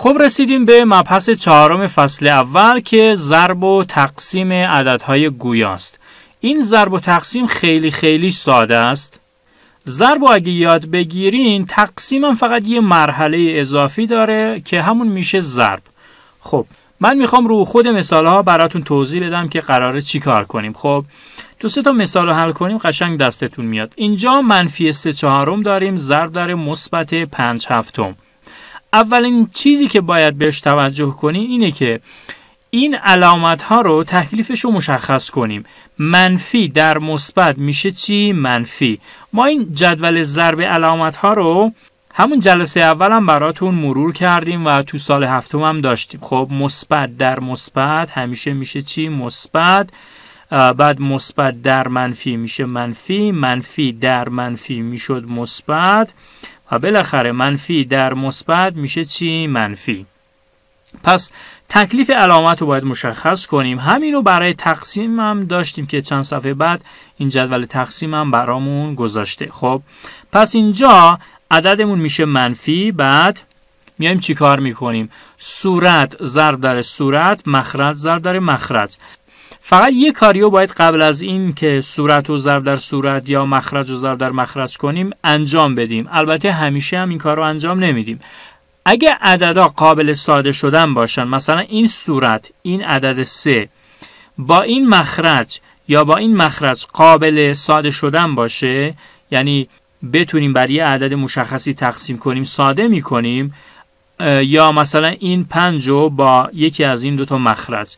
خب رسیدیم به مبحث چهارم فصل اول که ضرب و تقسیم عددهای گویاست. این ضرب و تقسیم خیلی ساده است. ضرب و اگه یاد بگیرین، تقسیم هم فقط یه مرحله اضافی داره که همون میشه ضرب. خب من میخوام رو خود مثالها براتون توضیح بدم که قراره چی کار کنیم. خب 2-3 مثال رو حل کنیم، قشنگ دستتون میاد. اینجا منفی 3/4 داریم، ضرب داره مثبت 5/7. اولین چیزی که باید بهش توجه کنیم اینه که این علامت ها رو تکلیفش رو مشخص کنیم. منفی در مثبت میشه چی؟ منفی. ما این جدول ضرب علامت ها رو همون جلسه اول هم براتون مرور کردیم و تو سال هفتم هم داشتیم. خب مثبت در مثبت همیشه میشه چی؟ مثبت. بعد مثبت در منفی میشه منفی، منفی در منفی میشد مثبت و بالاخره منفی در مثبت میشه چی؟ منفی. پس تکلیف علامت رو باید مشخص کنیم. همین رو برای تقسیم هم داشتیم که چند صفحه بعد این جدول تقسیم هم برامون گذاشته. خب پس اینجا عددمون میشه منفی. بعد میایم چی کار میکنیم؟ صورت ضرب در صورت، مخرج ضرب در مخرج. فقط یه کاریو باید قبل از این که صورت رو ضرب در صورت یا مخرج رو ضرب در مخرج کنیم انجام بدیم. البته همیشه هم این کار رو انجام نمیدیم. اگه عددا قابل ساده شدن باشن، مثلا این صورت، این عدد 3 با این مخرج یا با این مخرج قابل ساده شدن باشه، یعنی بتونیم بر یه عدد مشخصی تقسیم کنیم، ساده میکنیم، یا مثلا این 5 رو با یکی از این 2 مخرج.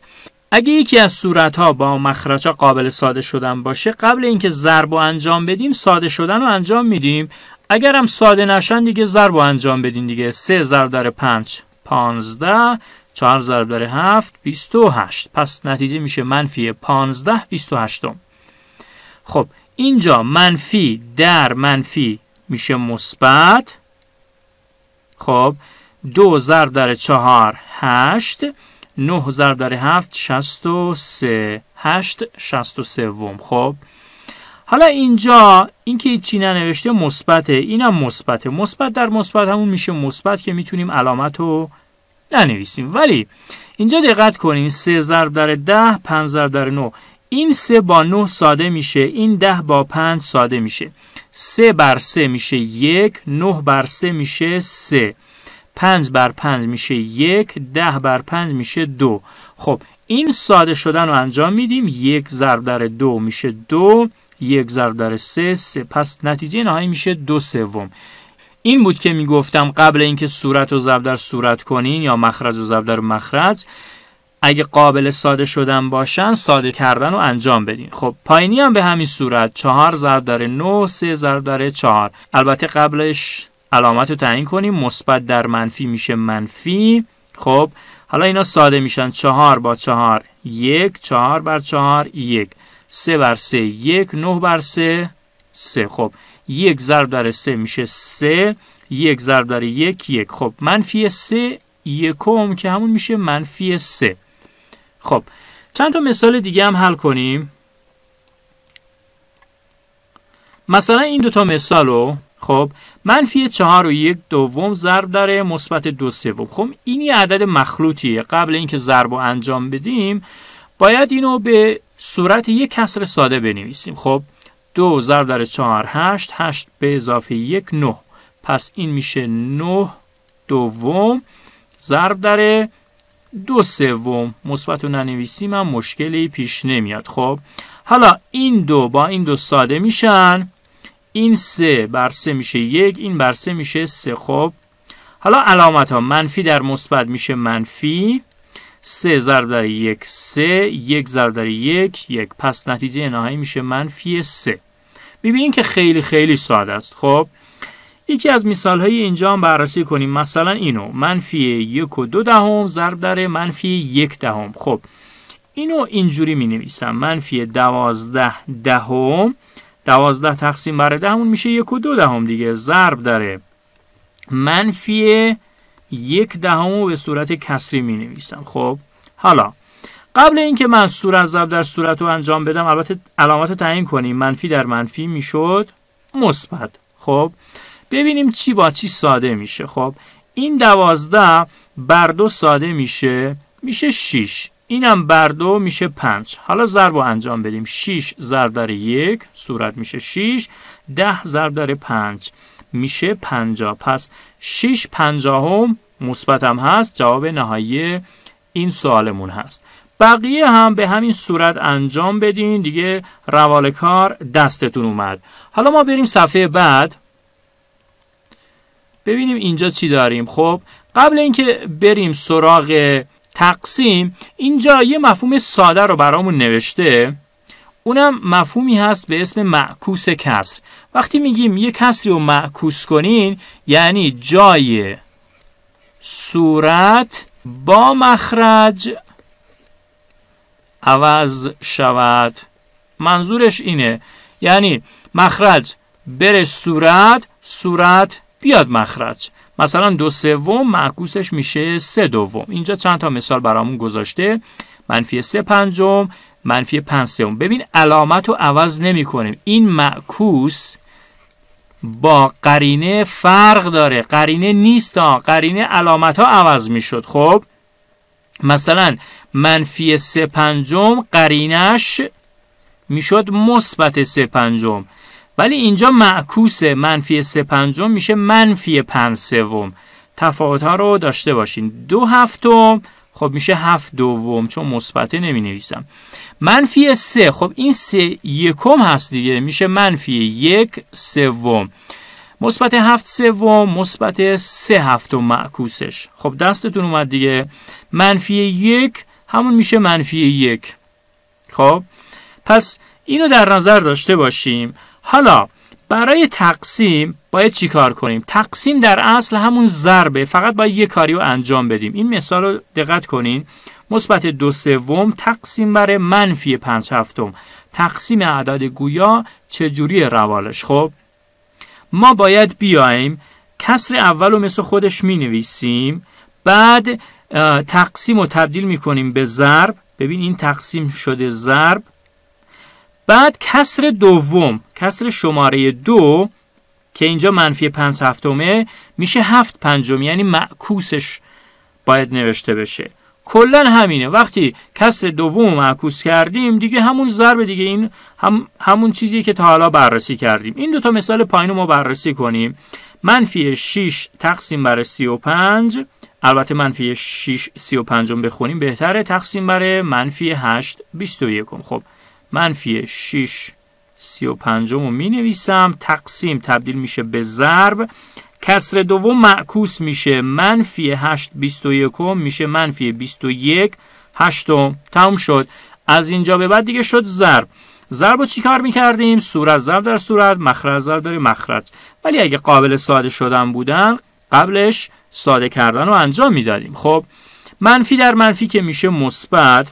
اگه یکی از صورت‌ها با مخرج‌ها قابل ساده شدن باشه، قبل اینکه ضرب رو انجام بدیم ساده شدن رو انجام میدیم. اگر هم ساده نشن دیگه ضرب رو انجام بدین دیگه. 3 ضرب در 5 15، 4 ضرب در 7 28. پس نتیجه میشه منفی 15 28. خب اینجا منفی در منفی میشه مثبت. خب 2 ضرب در 4 8، 9 ضرب در 7 63، 8 63. خب حالا اینجا این که هیچی ننوشته مثبته، اینم مثبته. مثبت در مثبت همون میشه مثبت که میتونیم علامت رو ننویسیم. ولی اینجا دقت کنین، 3 ضرب در 10 5 ضرب در 9. این 3 با 9 ساده میشه، این 10 با 5 ساده میشه. 3 بر 3 میشه 1، 9 بر 3 میشه 3، 5 بر 5 میشه 1، 10 بر 5 میشه 2. خب این ساده شدن رو انجام میدیم. 1 ضرب در 2 میشه 2، 1 ضرب در 3 3. پس نتیجه نهایی میشه 2/3. این بود که میگفتم قبل اینکه صورت رو ضرب در صورت کنین یا مخرج رو ضرب در مخرج، اگه قابل ساده شدن باشن ساده کردن رو انجام بدین. خب پایینی هم به همین صورت، 4 ضرب در 9 3 ضرب در 4. البته قبلش علامت رو تعیین کنیم. مثبت در منفی میشه منفی. خب حالا اینا ساده میشن. 4 با 4 1، 4 بر 4 1، 3 بر 3 1، 9 بر 3 3. خب 1 ضرب در 3 میشه 3، 1 ضرب در 1 1. خب منفی 3 یکم که همون میشه منفی 3. خب چند تا مثال دیگه هم حل کنیم. مثلا این 2 مثال رو، خب منفی 4 و 1/2 ضرب در مثبت 2/3. خب این یه عدد مخلوطیه. قبل اینکه ضرب رو انجام بدیم باید اینو به صورت یک کسر ساده بنویسیم. خب 2 ضرب در 4 8، 8 به اضافه 1 9. پس این میشه 9/2 ضرب در 2/3. مثبت رو ننویسیم هم مشکلی پیش نمیاد. خب حالا این 2 با این 2 ساده میشن. این 3 بر 3 میشه 1، این بر 3 میشه 3. خب حالا علامت ها، منفی در مثبت میشه منفی، 3 ضرب در 1 3، 1 ضرب در 1 1. پس نتیجه نهایی میشه منفی 3. ببینید که خیلی ساده است. خب یکی از مثال های اینجا هم بررسی کنیم. مثلا اینو منفی 1/2 ضرب در منفی 1/10. خب اینو اینجوری می نویسم. منفی 12/10، 12 تقسیم بر 10 همون میشه 1/2 دیگه، ضرب در منفی 1/10 به صورت کسری می نویسم. خب حالا قبل اینکه من صورت ضرب در صورت رو انجام بدم، البته علامت رو تعیین کنیم. منفی در منفی میشد مثبت. خب ببینیم چی با چی ساده میشه. خب این 12 بر 2 ساده میشه 6. اینم بر 2 میشه 5. حالا ضرب رو انجام بدیم. 6 ضرب در 1 صورت میشه 6. 10 ضرب در 5 میشه 50. پس 6 50 مثبت هم هست. جواب نهایی این سوالمون هست. بقیه هم به همین صورت انجام بدین دیگه. روال کار دستتون اومد. حالا ما بریم صفحه بعد ببینیم اینجا چی داریم. خب قبل اینکه بریم سراغ تقسیم، اینجا یه مفهوم ساده رو برامون نوشته. اونم مفهومی هست به اسم معکوس کسر. وقتی میگیم یه کسری رو معکوس کنین یعنی جای صورت با مخرج عوض شود. منظورش اینه یعنی مخرج بره صورت، صورت بیاد مخرج. مثلا 2/3 معکوسش میشه 3/2. اینجا چند تا مثال برامون گذاشته. -3/5 -5/3. ببین علامت رو عوض نمی کنیم. این معکوس با قرینه فرق داره. قرینه نیست قرینه علامت ها عوض می شد. خب مثلا -3/5 قرینش می شد مثبت 3/5. ولی اینجا معکوس -3/5 میشه -5/3. تفاوت ها رو داشته باشین. 2/7 خب میشه 7/2 چون مثبته نمی نویسم. -3 خب این 3/1 هست دیگه میشه -1/3. مثبت 7/3 مثبت 3/7 معکوسش. خب دستتون اومد دیگه. -1 همون میشه -1. خب پس اینو در نظر داشته باشیم. حالا برای تقسیم باید چی کار کنیم؟ تقسیم در اصل همون ضربه، فقط باید یه کاری رو انجام بدیم. این مثال رو دقت کنین. مثبت 2/3 تقسیم بر -5/7. تقسیم اعداد گویا چجوری روالش؟ خب ما باید بیایم کسر اول رو مثل خودش می نویسیم. بعد تقسیم رو تبدیل می کنیم به ضرب. ببین این تقسیم شده ضرب. بعد کسر دوم، کسر شماره 2 که اینجا -5/7 میشه 7/5. یعنی معکوسش باید نوشته بشه. کلا همینه. وقتی کسر دوم معکوس کردیم دیگه همون ضرب دیگه. این همون چیزی که تا حالا بررسی کردیم. این دو تا مثال پایین رو ما بررسی کنیم. -6 تقسیم بر 35. البته -6 35 بخونیم بهتره. تقسیم بر -8 21. خب -6 35 رو می نویسم. تقسیم تبدیل میشه به ضرب. کسر دوم معکوس میشه -8 21 میشه -21 8. تموم شد. از اینجا به بعد دیگه شد ضرب. ضرب رو چی کار میکردیم؟ صورت ضرب در صورت، مخرج ضرب در مخرج. ولی اگه قابل ساده شدن بودن قبلش ساده کردن رو انجام میدادیم. خب منفی در منفی که میشه مثبت.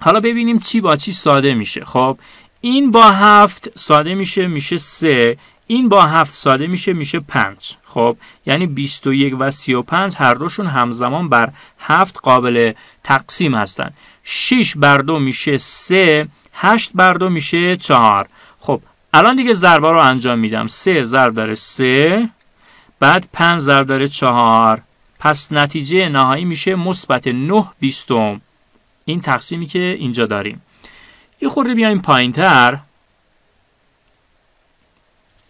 حالا ببینیم چی با چی ساده میشه. خب این با 7 ساده میشه 3. این با 7 ساده میشه 5. خب یعنی 21 و 35 هر دوشون همزمان بر 7 قابل تقسیم هستن. 6 بر 2 میشه 3. 8 بر 2 میشه 4. خب الان دیگه ضربه رو انجام میدم. 3 ضرب در 3 بعد 5 ضرب در 4. پس نتیجه نهایی میشه مثبت 9/20. این تقسیمی که اینجا داریم. یه خورده بیایم پایین تر.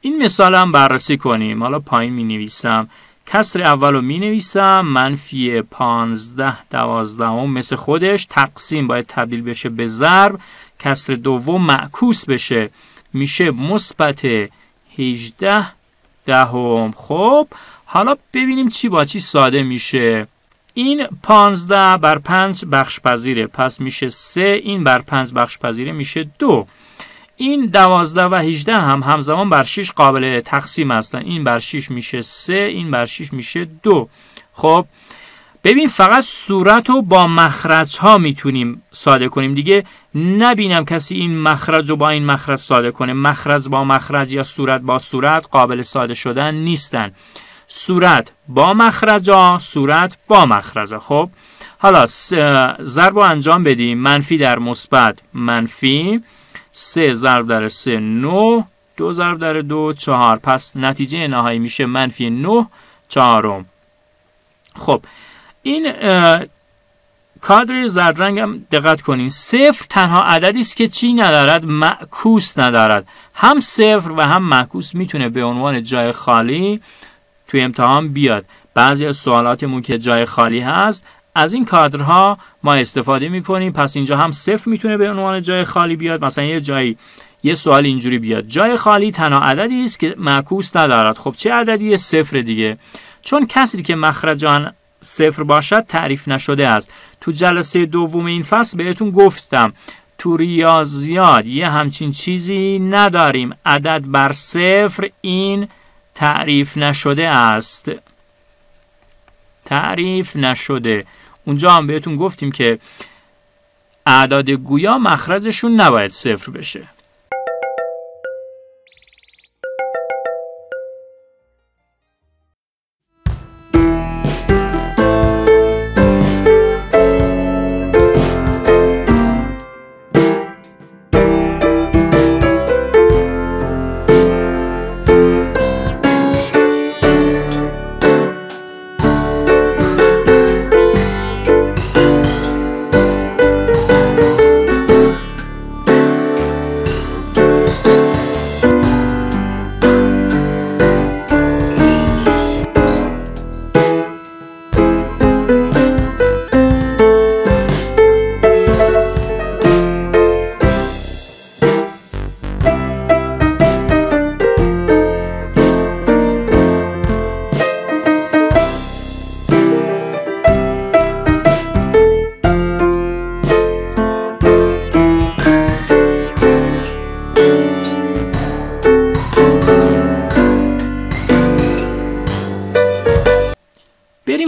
این مثال هم بررسی کنیم. حالا پایین می نویسم. کسر اول رو می نویسم. -15/12 مثل خودش. تقسیم باید تبدیل بشه به ضرب. کسر دوم معکوس بشه. میشه مثبت 18/10. خب حالا ببینیم چی با چی ساده میشه. این 15 بر 5 بخش پذیره. پس میشه 3. این بر 5 بخش پذیره میشه 2. این 12 و 18 هم همزمان بر 6 قابل تقسیم هستن. این بر 6 میشه 3. این بر 6 میشه 2. خب ببین فقط صورت رو با مخرج ها میتونیم ساده کنیم. دیگه نبینم کسی این مخرج رو با این مخرج ساده کنه. مخرج با مخرج یا صورت با صورت قابل ساده شدن نیستن. صورت با مخرجا، صورت با مخرجا. خب حالا ضرب رو انجام بدیم. منفی در مثبت منفی. 3 ضرب در 3 9. 2 ضرب در 2 4. پس نتیجه نهایی میشه -9/4. خب این کادر زرد رنگ هم دقت کنین، صفر تنها عددی است که چی ندارد؟ معکوس ندارد. هم صفر و هم معکوس میتونه به عنوان جای خالی توی امتحان بیاد. بعضی از سوالاتمون که جای خالی هست از این کادرها ما استفاده میکنیم. پس اینجا هم صفر میتونه به عنوان جای خالی بیاد. مثلا یه سوال اینجوری بیاد: جای خالی تنها عددی است که معکوس ندارد. خب چه عددیه؟ صفر دیگه، چون کسری که مخرج آن صفر باشد تعریف نشده است. تو جلسه دوم این فصل بهتون گفتم تو ریاضیات یه همچین چیزی نداریم. عدد بر صفر این تعریف نشده است. تعریف نشده. اونجا هم بهتون گفتیم که اعداد گویا مخرجشون نباید صفر بشه.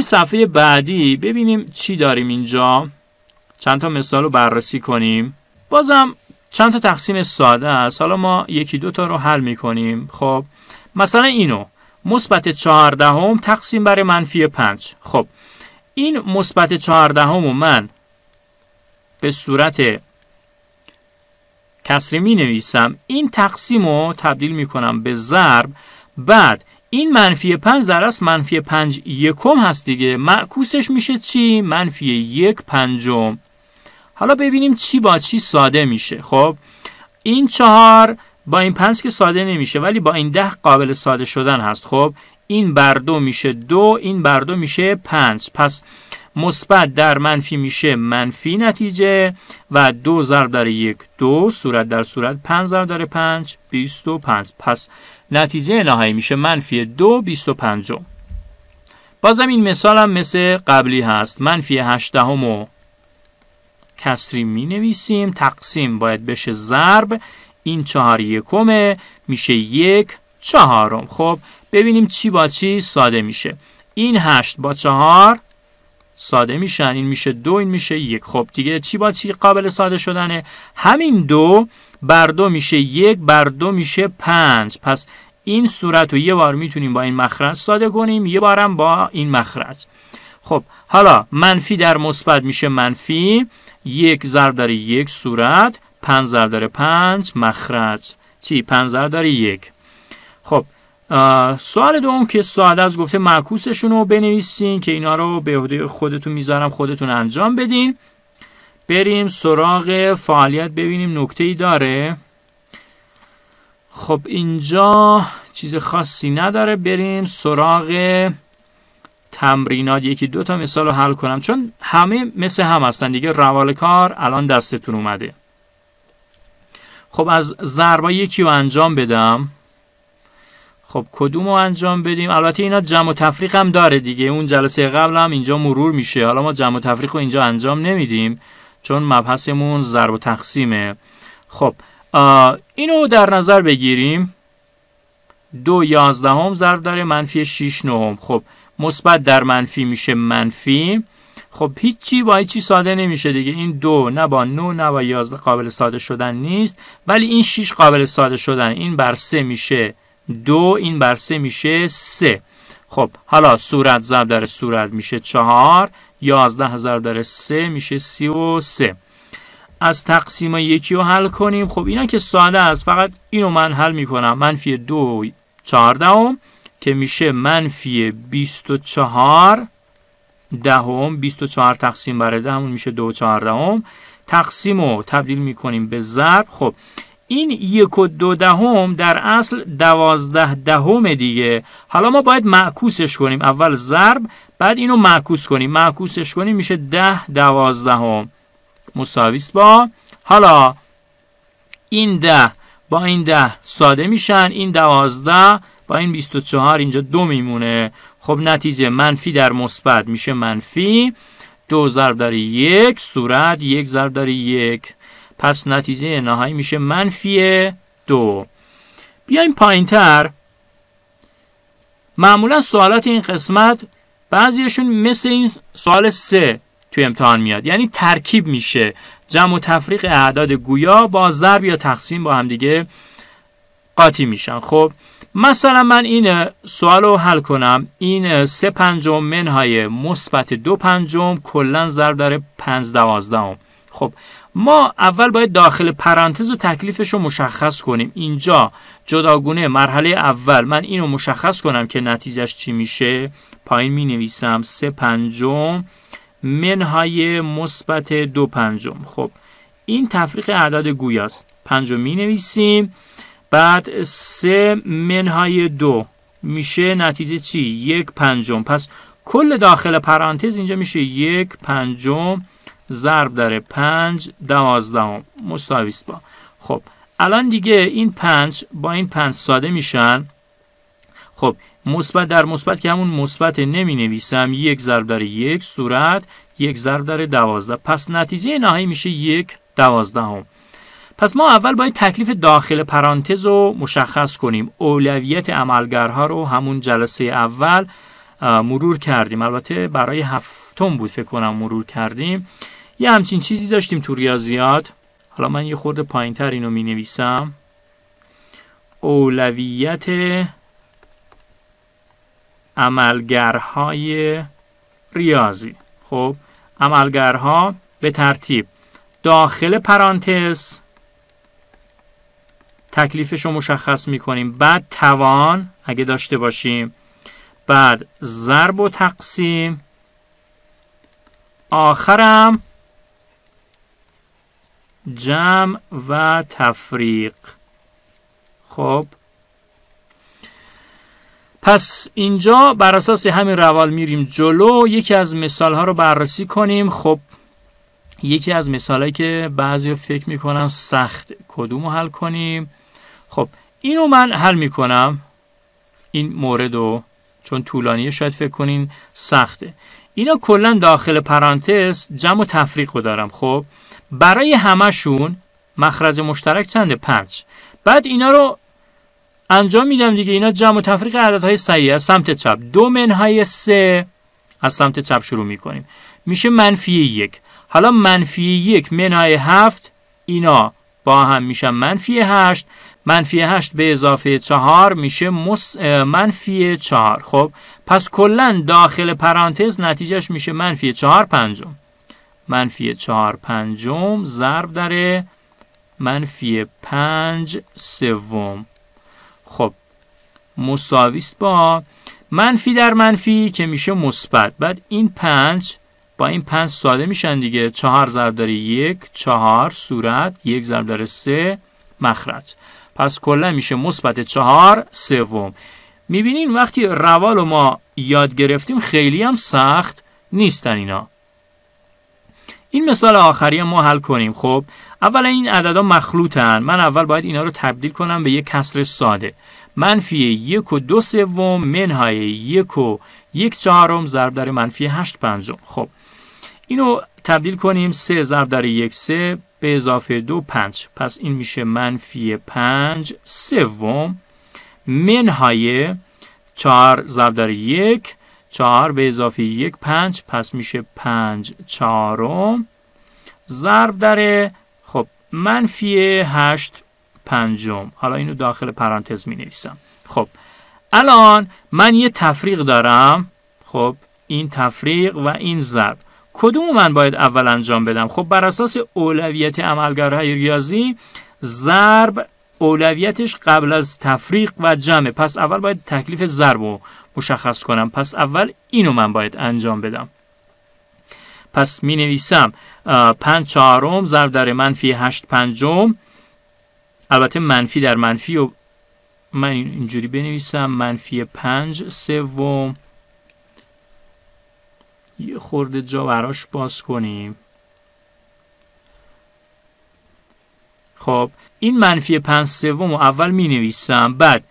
صفحه بعدی ببینیم چی داریم اینجا. چند تا مثال رو بررسی کنیم. بازم چند تا تقسیم ساده است. حالا ما یکی دو تا رو حل میکنیم. خب مثلا اینو مثبت 14 تقسیم بر منفی 5. خب این مثبت 14 رو من به صورت کسری می نویسم. این تقسیم رو تبدیل می کنم به ضرب. بعد این منفی 5 در اصل منفی 5 یکم هست دیگه. معکوسش میشه چی؟ منفی 1 پنجم. حالا ببینیم چی با چی ساده میشه. خب این 4 با این 5 که ساده نمیشه، ولی با این 10 قابل ساده شدن هست. خب این بر 2 میشه 2، این بر 2 میشه 5. پس مثبت در منفی میشه منفی نتیجه و 2 ضرب در 1 2، صورت در صورت 5 ضرب در 5 25. پس نتیجه نهایی میشه منفی 2 25. بازم این مثال هم مثل قبلی هست. منفی 18 رو کسری می نویسیم. تقسیم باید بشه ضرب. این 4 یکمه میشه 1 چهارم. خب ببینیم چی با چی ساده میشه. این 8 با 4 ساده میشن. این میشه 2، این میشه 1. خب دیگه چی با چی قابل ساده شدنه؟ همین 2 بر 2 میشه 1 بر 2 میشه 5. پس این صورت رو یه بار میتونیم با این مخرج ساده کنیم، یه بارم با این مخرج. خب حالا منفی در مثبت میشه منفی 1 ضرب در 1 صورت، 5 ضرب در 5 مخرج. چی؟ 5 ضرب در 1. خب سوال دوم که ساده از گفته معکوسشون رو بنویسین که اینا رو به عهده خودتون میذارم، خودتون انجام بدین. بریم سراغ فعالیت ببینیم نکته ای داره. خب اینجا چیز خاصی نداره. بریم سراغ تمرینات. یکی دو تا مثال رو حل کنم چون همه مثل هم هستن دیگه. روال کار الان دستتون اومده. خب از ضربا یکی رو انجام بدم. خب کدوم رو انجام بدیم؟ البته اینا جمع و تفریق هم داره دیگه. اون جلسه قبل هم اینجا مرور میشه. حالا ما جمع و تفریق رو اینجا انجام نمیدیم چون مبحثمون ضرب و تقسیمه. خب اینو در نظر بگیریم. 2 11 ضرب در منفی 6 9. خب مثبت در منفی میشه منفی. خب هیچی با هیچی ساده نمیشه دیگه. این 2 نه با 9 نه با 11 قابل ساده شدن نیست، ولی این 6 قابل ساده شدن. این بر 3 میشه 2، این بر 3 میشه 3. خب حالا صورت ضرب در صورت میشه 4، 11 ضرب در 3 میشه 33. از تقسیم یکی رو حل کنیم. خب اینا که ساده است، فقط اینو من حل میکنم. منفی 2 14 که میشه منفی 24 دهم، 24 تقسیم بر 10 همون میشه 2/14. تقسیم رو تبدیل میکنیم به ضرب. خب این 1/2 در اصل 12 دیگه. حالا ما باید معکوسش کنیم، اول ضرب بعد اینو معکوس کنیم. معکوسش کنیم میشه 10/12 مساوی است با، حالا این 10 با این 10 ساده میشن، این 12 با این 24 اینجا 2 میمونه. خب نتیجه منفی در مثبت میشه منفی 2 ضرب در 1 صورت 1 ضرب در 1. پس نتیجه نهایی میشه منفی 2. بیایم پایین تر. معمولا سوالات این قسمت بعضیشون مثل این سوال 3 توی امتحان میاد، یعنی ترکیب میشه جمع و تفریق اعداد گویا با ضرب یا تقسیم با هم دیگه قاطی میشن. خب مثلا من این سوال رو حل کنم، این 3/5 منهای مثبت 2/5 کلا ضرب در 5/12. خب ما اول باید داخل پرانتز و تکلیفش رو مشخص کنیم. اینجا جداگونه مرحله اول من اینو مشخص کنم که نتیجهش چی میشه. پایین می نویسم 3/5 منهای مثبت 2/5. خب این تفریق اعداد گویاست. 5 می نویسیم، بعد 3 منهای 2 میشه نتیجه چی؟ 1/5. پس کل داخل پرانتز اینجا میشه 1/5 ضرب در 5/12 مساوی است با. خب الان دیگه این 5 با این 5 ساده میشن. خب مثبت در مثبت که همون مثبت نمی نویسم، 1 ضرب در 1 صورت 1 ضرب در 12. پس نتیجه نهایی میشه 1/12. پس ما اول باید تکلیف داخل پرانتز رو مشخص کنیم. اولویت عملگرها رو همون جلسه اول مرور کردیم، البته برای هفتم بود فکر کنم مرور کردیم. یه همچین چیزی داشتیم تو ریاضیات. حالا من یه خورده پایین تر اینو می نویسم. اولویت عملگرهای ریاضی. خب عملگرها به ترتیب داخل پرانتز تکلیفش رو مشخص می کنیم، بعد توان اگه داشته باشیم، بعد ضرب و تقسیم، آخرم جمع و تفریق. خب پس اینجا بر اساس همین روال میریم جلو. یکی از مثال ها رو بررسی کنیم. خب یکی از مثال هایی که بعضی فکر میکنن سخت، کدوم رو حل کنیم؟ خب اینو من حل میکنم، این مورد رو، چون طولانیه شاید فکر کنین سخته. اینا کلا داخل پرانتز جمع و تفریق رو دارم. خب برای همشون مخرج مشترک چنده؟ 5. بعد اینا رو انجام میدم دیگه. اینا جمع و تفریق عددهای صحیح از سمت چپ. 2 منهای 3 از سمت چپ شروع میکنیم، میشه منفی 1. حالا منفی 1 منهای 7 اینا با هم میشن منفی 8. منفی 8 به اضافه 4 میشه منفی 4. خب پس کلا داخل پرانتز نتیجهش میشه منفی 4/5. منفی 4/5 ضرب در منفی 5/3. خب مساوی است با منفی در منفی که میشه مثبت. بعد این 5 با این 5 ساده میشن دیگه. 4 ضرب در 1 4 صورت 1 ضرب در 3 مخرج. پس کلا میشه مثبت 4/3. میبینین وقتی روال رو ما یاد گرفتیم خیلی هم سخت نیستن اینا. این مثال آخری ما حل کنیم. خب اولا این عددا مخلوطن. من اول باید اینا رو تبدیل کنم به یک کسر ساده. منفی 1/2 منهای 1/1/4 ضرب در منفی 8/5. خب اینو تبدیل کنیم. 3 ضرب در 1 3 به اضافه 2 5. پس این میشه منفی 5/3 منهای 4 ضرب در 1 4 به اضافه 1 5. پس میشه 5/4 ضرب در خب منفی 8/5. حالا اینو داخل پرانتز می نویسم. خب الان من یه تفریق دارم. خب این تفریق و این ضرب کدوم من باید اول انجام بدم؟ خب بر اساس اولویت عملگرهای ریاضی ضرب اولویتش قبل از تفریق و جمع. پس اول باید تکلیف ضرب رو مشخص کنم. پس اول اینو من باید انجام بدم. پس می نویسم 5 چهارم ضرب در منفی 8 پنجم. البته منفی در منفی و من اینجوری بنویسم منفی 5 سوم. یه خورده جا براش باز کنیم. خب این منفی 5 سوم رو اول می نویسم، بعد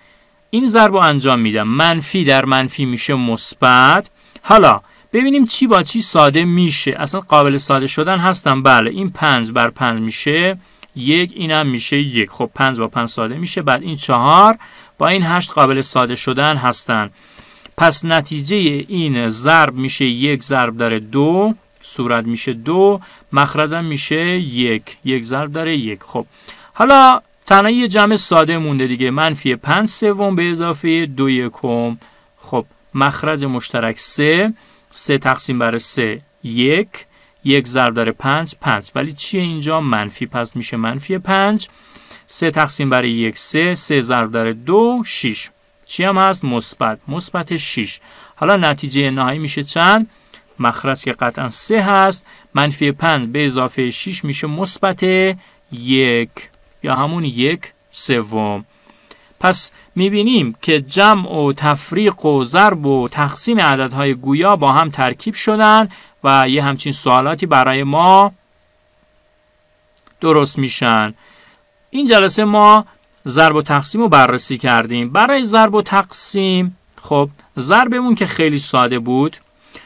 این ضرب رو انجام میدم. منفی در منفی میشه مثبت. حالا ببینیم چی با چی ساده میشه. اصلا قابل ساده شدن هستن. بله این 5 بر 5 میشه 1، اینم میشه 1. خب 5 با 5 ساده میشه. بعد این 4 با این 8 قابل ساده شدن هستن. پس نتیجه این ضرب میشه 1 ضرب در 2، صورت میشه 2، مخرجم میشه 1، 1 ضرب در 1. خب حالا تنها یه جمع ساده مونده دیگه، منفی 5 سوم به اضافه 2 یکم. خب مخرج مشترک 3 تقسیم بر 3 1، 1 ضرب در 5 5. ولی چیه اینجا؟ منفی، پس میشه منفی 5. 3 تقسیم بر 1 3 ضرب در 2 6. چی هم هست؟ مثبت 6. حالا نتیجه نهایی میشه چند؟ مخرج که قطعا 3 هست، منفی 5 به اضافه 6 میشه مثبت 1 یا همون 1 سوم. پس میبینیم که جمع و تفریق و ضرب و تقسیم عددهای گویا با هم ترکیب شدن و یه همچین سوالاتی برای ما درست میشن. این جلسه ما ضرب و تقسیم رو بررسی کردیم. برای ضرب و تقسیم خب ضربمون که خیلی ساده بود،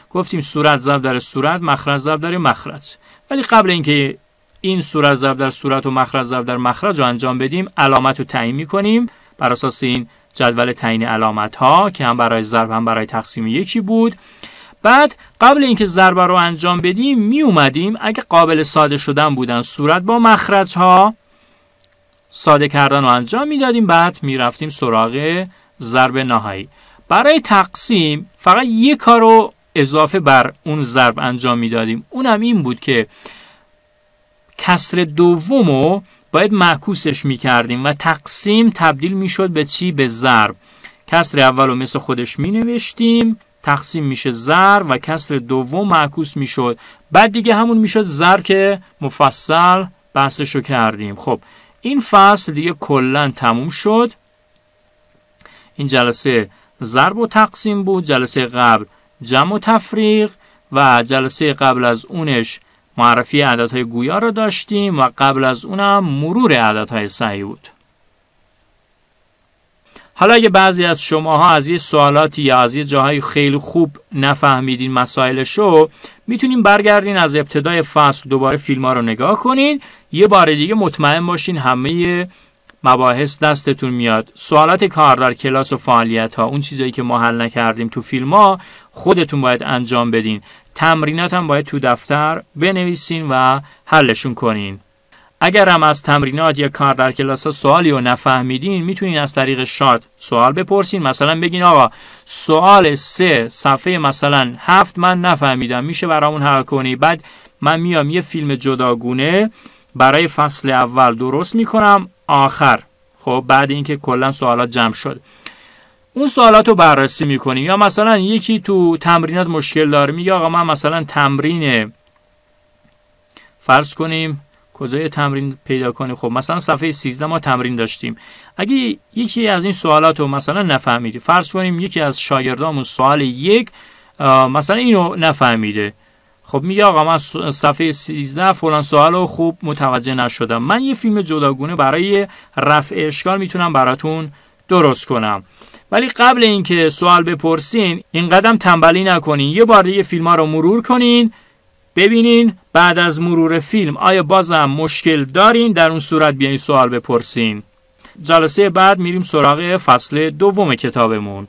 گفتیم صورت ضرب در صورت، مخرج ضرب در مخرج. ولی قبل اینکه این صورت ضرب در صورت و مخرج ضرب در مخرج رو انجام بدیم، علامت رو تعیین می‌کنیم بر اساس این جدول تعیین علامت ها که هم برای ضرب هم برای تقسیم یکی بود. بعد قبل اینکه ضرب رو انجام بدیم می اومدیم اگه قابل ساده شدن بودن صورت با مخرج ها ساده کردن رو انجام میدادیم، بعد میرفتیم سراغ ضرب نهایی. برای تقسیم فقط یک کار رو اضافه بر اون ضرب انجام میدادیم، اونم این بود که کسر دومو باید معکوسش میکردیم و تقسیم تبدیل میشد به چی؟ به ضرب. کسر اول رو مثل خودش مینوشتیم، تقسیم میشه ضرب و کسر دوم معکوس میشد. بعد دیگه همون میشد ضرب که مفصل بحثشو کردیم. خب این فصل دیگه کلا تموم شد. این جلسه ضرب و تقسیم بود، جلسه قبل جمع و تفریق و جلسه قبل از اونش معرفی عددهای گویا رو داشتیم و قبل از اونم مرور عددهای صحیح بود. حالا اگه بعضی از شماها از یه سوالاتی یا از یه جاهای خیلی خوب نفهمیدین مسائلشو، میتونین برگردین از ابتدای فصل دوباره فیلم ها رو نگاه کنین، یه بار دیگه مطمئن باشین همه مباحث دستتون میاد. سوالات کار در کلاس و فعالیت ها، اون چیزایی که ما حل نکردیم تو فیلم ها خودتون باید انجام بدین. تمرینات هم باید تو دفتر بنویسین و حلشون کنین. اگر هم از تمرینات یا کار در کلاس ها سوالی رو نفهمیدین، میتونین از طریق شات سوال بپرسین. مثلا بگین آقا سوال 3 صفحه مثلا 7 من نفهمیدم، میشه برامون حل کنی؟ بعد من میام یه فیلم جداگونه برای فصل اول درست میکنم آخر. خب بعد اینکه کلا سوالات جمع شد اون سوالات رو بررسی میکنیم. یا مثلا یکی تو تمرینات مشکل داره، میگه آقا من مثلا تمرین فرض کنیم کجای تمرین پیدا کنیم، خب مثلا صفحه 13 ما تمرین داشتیم، اگه یکی از این سوالات رو مثلا نفهمیدی، فرض کنیم یکی از شاگردامون سوال 1 مثلا اینو نفهمیده، خب میگه آقا من صفحه 13 فلان سوالو خوب متوجه نشدم، من یه فیلم جداگونه برای رفع اشکال میتونم براتون درست کنم. ولی قبل اینکه سوال بپرسین این قدم تنبلی نکنین، یه بار دیگه فیلم ها رو مرور کنین، ببینین بعد از مرور فیلم آیا بازم مشکل دارین، در اون صورت بیاین سوال بپرسین. جلسه بعد میریم سراغ فصل دوم کتابمون.